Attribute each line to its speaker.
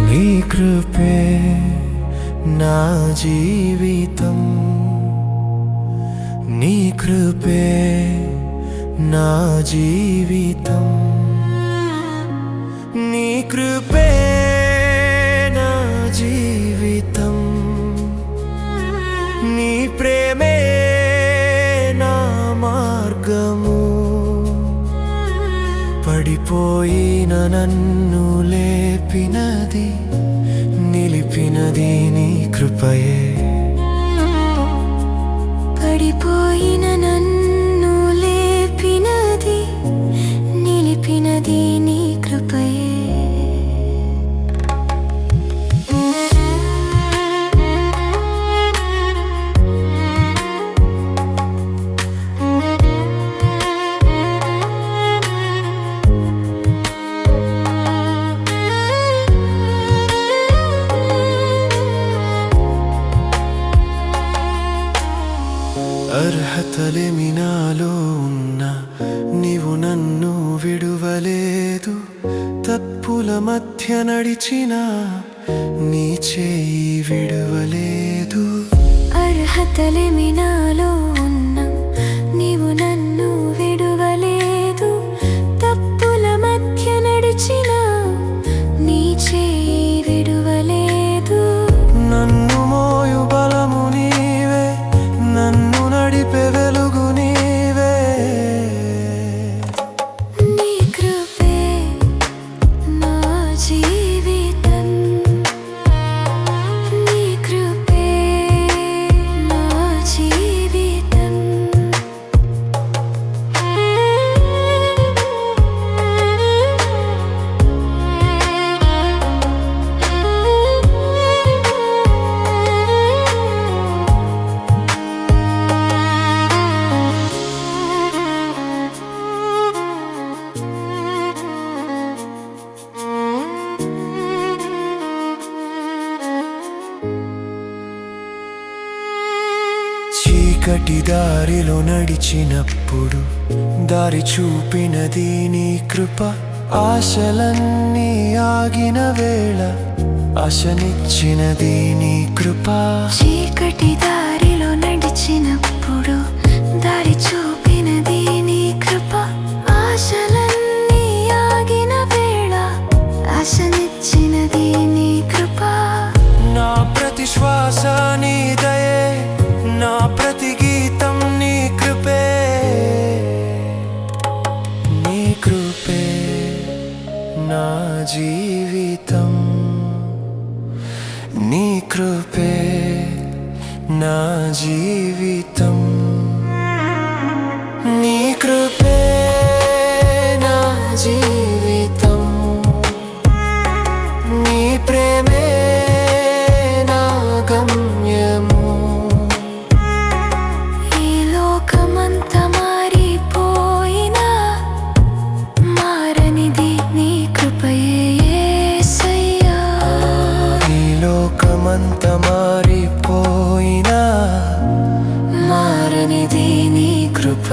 Speaker 1: నీ కృపే నా జీవితం, నీ కృపే నా జీవితం, నీ కృపే నా జీవితం, నీ ప్రేమే నా మార్గము. పడిపోయిన నన్ను లేపినది, నిలిపినది నీ కృపయే.
Speaker 2: పడిపోయిన నన్ను లేపినది, నిలిపినది నీ కృపయే.
Speaker 1: అర్హతలేమి నాలో ఉన్నా నీవు నన్ను విడువలేదు. తప్పుల మధ్య నడిచినా నీ చేయి విడువలేదు.
Speaker 2: అర్హతలేమి నాలో ఉన్నా నీవు నన్ను విడువలేదు. తప్పుల మధ్య నడిచినా నీ చేయి విడువలేదు.
Speaker 1: నన్ను మోయు బలము నీవే, నన్ను నడిపే వెలుగు నీవే.
Speaker 2: నీ కృపే నా జీవితం, నీ కృపే నా జీవితం.
Speaker 1: చీకటి దారిలో నడిచినప్పుడు దారి చూపినది నీ కృప. ఆశలన్నీ ఆగిన వేళ ఆశనిచ్చినది నీ కృప.
Speaker 2: చీకటి దారిలో నడిచినప్పుడు దారి చూపినది నీ కృప. ఆశలన్నీ ఆగిన వేళ ఆశనిచ్చినది నీ కృప.
Speaker 1: నా ప్రతి శ్వాస నీ దయే, నా ప్రతి గీతం నీ కృపే. నీ కృపే నా జీవితం, నీ కృపే నా జీవితం, నీ కృపే నా జీవితం, నీ ప్రేమే నా గమ్యము.
Speaker 2: ఈ లోకమంతా మారిపోయినా మారనిది నీ కృపయే యేసయ్యా.
Speaker 1: ఈ లోకమంతా మారిపోయినా మారనిది నీ కృప.